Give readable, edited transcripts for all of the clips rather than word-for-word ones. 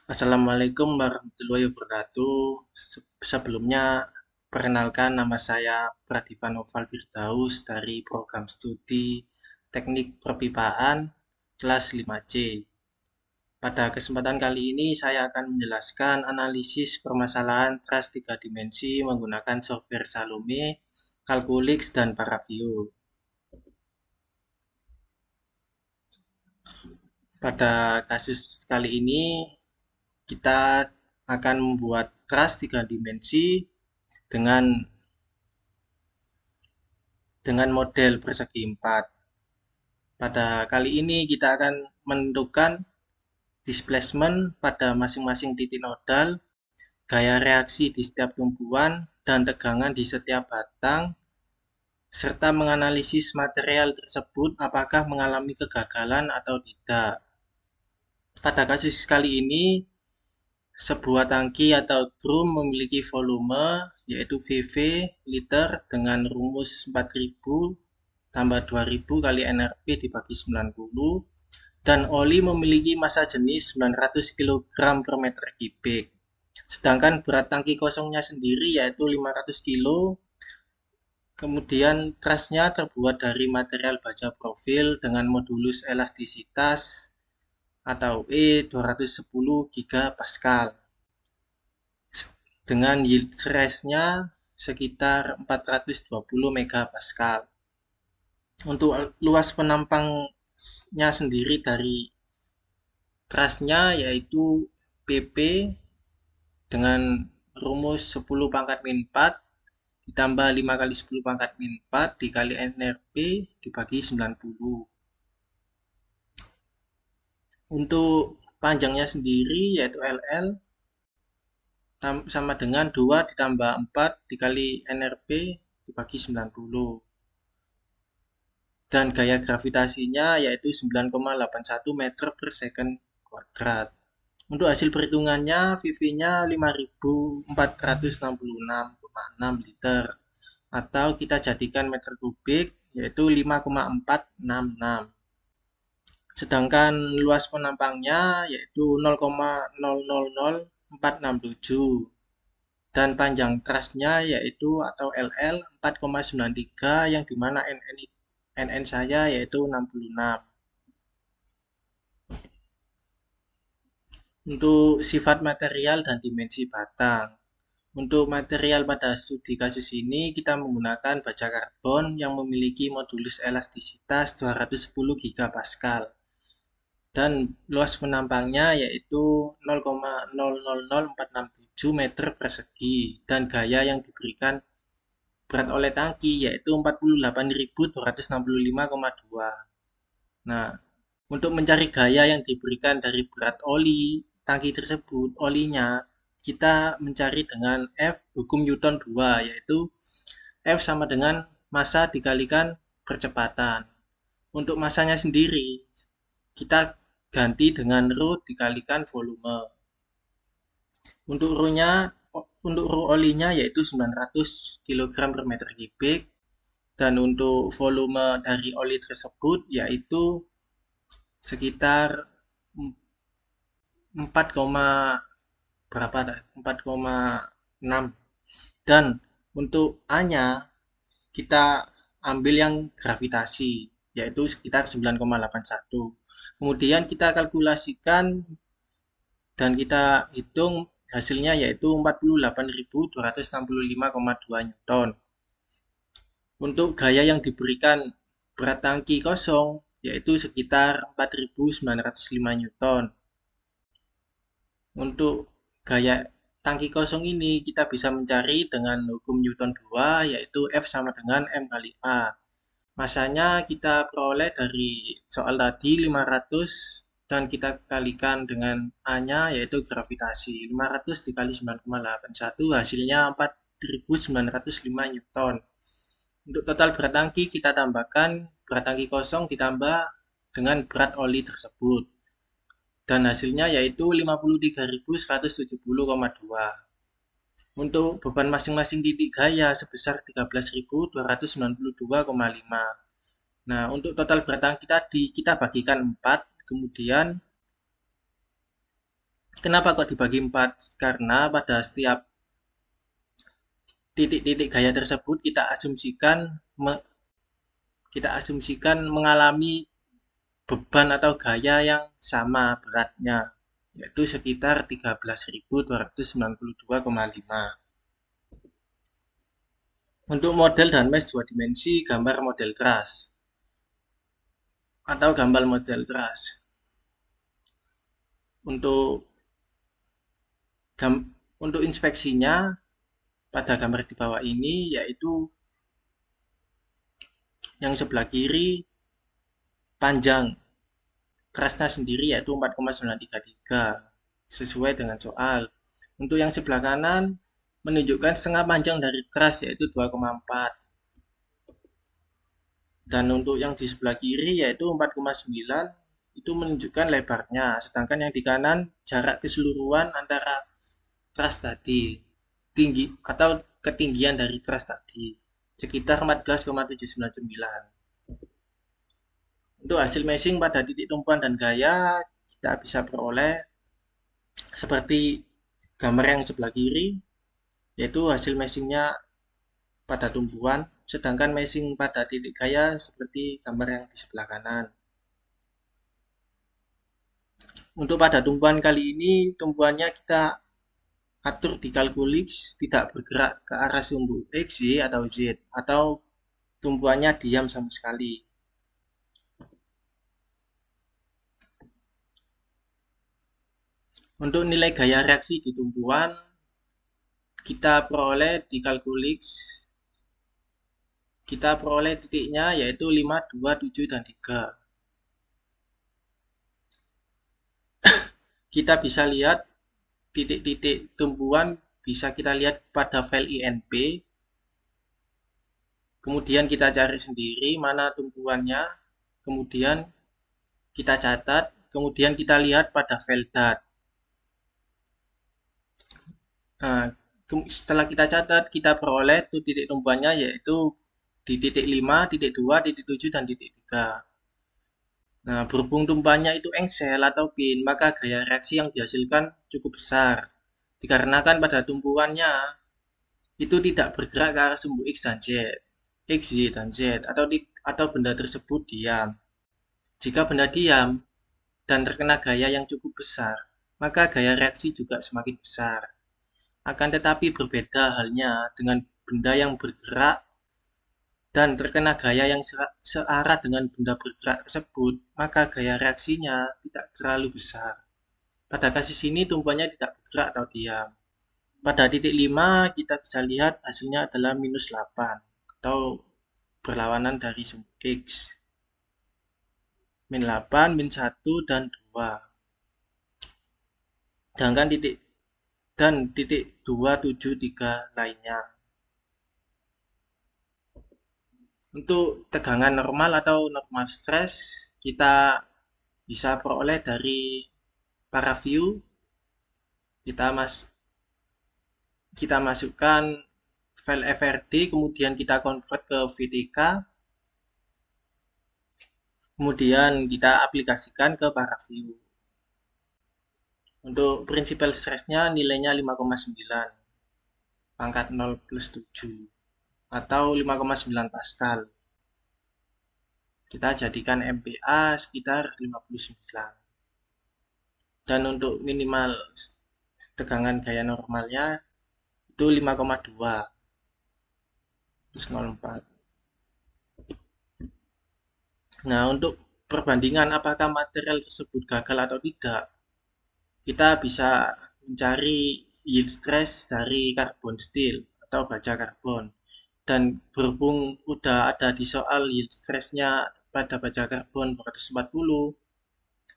Assalamualaikum warahmatullahi wabarakatuh. Sebelumnya, perkenalkan nama saya Pradipa Noval Firdaus dari program studi Teknik Perpipaan kelas 5C. Pada kesempatan kali ini, saya akan menjelaskan analisis permasalahan trust 3 dimensi menggunakan software Salome, Calculix, dan Paraview. Pada kasus kali ini, kita akan membuat trust 3 dimensi dengan model persegi 4. Pada kali ini kita akan menentukan displacement pada masing-masing titik nodal, gaya reaksi di setiap tumpuan, dan tegangan di setiap batang, serta menganalisis material tersebut apakah mengalami kegagalan atau tidak. Pada kasus kali ini, sebuah tangki atau drum memiliki volume yaitu VV liter dengan rumus 4000 tambah 2000 kali NRP dibagi 90, dan oli memiliki massa jenis 900 kg per meter kubik. Sedangkan berat tangki kosongnya sendiri yaitu 500 kg. Kemudian trusnya terbuat dari material baja profil dengan modulus elastisitas atau E 210 GPa dengan yield stress-nya sekitar 420 MPa. Untuk luas penampangnya sendiri dari trusnya yaitu PP dengan rumus 10 pangkat min 4 ditambah 5 kali 10 pangkat min 4 dikali NRP dibagi 90. Untuk panjangnya sendiri yaitu LL sama dengan 2 ditambah 4 dikali NRP dibagi 90. Dan gaya gravitasinya yaitu 9,81 meter per second kuadrat. Untuk hasil perhitungannya, VV-nya 5.466,6 liter atau kita jadikan meter kubik yaitu 5,466. Sedangkan luas penampangnya yaitu 0,000467 dan panjang trusnya yaitu atau LL 4,93 yang dimana NN saya yaitu 66. Untuk sifat material dan dimensi batang. Untuk material pada studi kasus ini kita menggunakan baja karbon yang memiliki modulus elastisitas 210 GPa dan luas penampangnya yaitu 0,000467 meter persegi dan gaya yang diberikan berat oleh tangki yaitu 48.265,2. Nah, untuk mencari gaya yang diberikan dari berat oli tangki tersebut, olinya kita mencari dengan F hukum Newton 2, yaitu F sama dengan massa dikalikan percepatan. Untuk massanya sendiri, kita ganti dengan rho dikalikan volume. Untuk rho olinya yaitu 900 kg per meter kubik, dan untuk volume dari oli tersebut yaitu sekitar 4, berapa 4,6. Dan untuk A-nya kita ambil yang gravitasi yaitu sekitar 9,81. Kemudian kita kalkulasikan dan kita hitung hasilnya yaitu 48.265,2 Newton. Untuk gaya yang diberikan berat tangki kosong yaitu sekitar 4.905 Newton. Untuk gaya tangki kosong ini kita bisa mencari dengan hukum Newton 2 yaitu F sama dengan M kali A. Masanya kita peroleh dari soal tadi 500 dan kita kalikan dengan A-nya yaitu gravitasi. 500 dikali 9,81 hasilnya 4.905 Newton. Untuk total berat tangki kita tambahkan berat tangki kosong ditambah dengan berat oli tersebut. Dan hasilnya yaitu 53.170,2. Untuk beban masing-masing titik gaya sebesar 13.292,5. Nah, untuk total berat tangki tadi kita bagikan 4, kemudian Kenapa kok dibagi 4? Karena pada setiap titik-titik gaya tersebut kita asumsikan mengalami beban atau gaya yang sama beratnya, yaitu sekitar 13.292,5. Untuk model dan mesh 2 dimensi gambar model truss atau gambar model truss. Untuk untuk inspeksinya pada gambar di bawah ini yaitu yang sebelah kiri panjang trussnya sendiri yaitu 4,933 sesuai dengan soal. Untuk yang sebelah kanan menunjukkan setengah panjang dari truss yaitu 2,4. Dan untuk yang di sebelah kiri yaitu 4,9 itu menunjukkan lebarnya. Sedangkan yang di kanan jarak keseluruhan antara truss tadi tinggi atau ketinggian dari truss tadi sekitar 14,799. Untuk hasil meshing pada titik tumpuan dan gaya kita bisa peroleh seperti gambar yang sebelah kiri, yaitu hasil meshingnya pada tumpuan, sedangkan meshing pada titik gaya seperti gambar yang di sebelah kanan. Untuk pada tumpuan kali ini, tumpuannya kita atur di Calculix tidak bergerak ke arah sumbu X, Y, atau Z, atau tumpuannya diam sama sekali. Untuk nilai gaya reaksi di tumpuan, kita peroleh di Calculix, kita peroleh titiknya yaitu 5, 2, 7, dan 3. Kita bisa lihat titik-titik tumpuan bisa kita lihat pada file INP. Kemudian kita cari sendiri mana tumpuannya. Kemudian kita catat. Kemudian kita lihat pada file DAT. Nah, setelah kita catat, kita peroleh tuh titik tumpuannya yaitu di titik 5, titik 2, titik 7, dan titik 3. Nah, berhubung tumpuannya itu engsel atau pin, maka gaya reaksi yang dihasilkan cukup besar. Dikarenakan pada tumpuannya itu tidak bergerak ke arah sumbu X dan Z, X, Y, dan Z, atau benda tersebut diam. Jika benda diam dan terkena gaya yang cukup besar, maka gaya reaksi juga semakin besar. Akan tetapi berbeda halnya dengan benda yang bergerak dan terkena gaya yang searah dengan benda bergerak tersebut, maka gaya reaksinya tidak terlalu besar. Pada kasus ini tumpuannya tidak bergerak atau diam. Pada titik 5 kita bisa lihat hasilnya adalah minus 8 atau berlawanan dari sumbu X. Min 8, min 1, dan 2. Sedangkan titik 2, 7, 3 lainnya. Untuk tegangan normal atau normal stress kita bisa peroleh dari paraview. Kita masukkan file FRD, kemudian kita convert ke VTK, kemudian kita aplikasikan ke paraview. Untuk principal stress-nya nilainya 5,9 pangkat 0 plus 7 atau 5,9 Pascal. Kita jadikan MPa sekitar 59. Dan untuk minimal tegangan gaya normalnya itu 5,2 plus 0,4. Nah, untuk perbandingan apakah material tersebut gagal atau tidak, kita bisa mencari yield stress dari karbon steel atau baja karbon. Dan berhubung udah ada di soal yield stressnya pada baja karbon 240,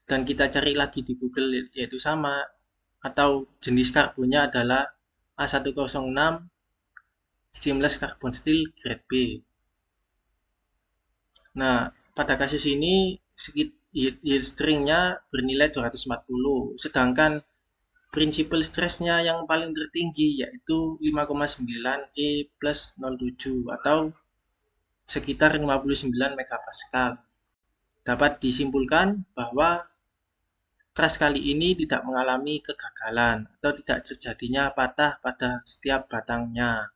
dan kita cari lagi di Google yaitu sama, atau jenis karbonnya adalah A106 seamless carbon steel grade B. Nah, pada kasus ini yield strength-nya bernilai 240, sedangkan principal stress-nya yang paling tertinggi yaitu 5,9 E plus 07 atau sekitar 59 MPa. Dapat disimpulkan bahwa Keras kali ini tidak mengalami kegagalan atau tidak terjadinya patah pada setiap batangnya.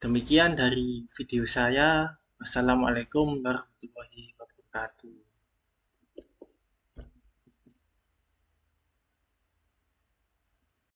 Demikian dari video saya. Wassalamualaikum warahmatullahi wabarakatuh.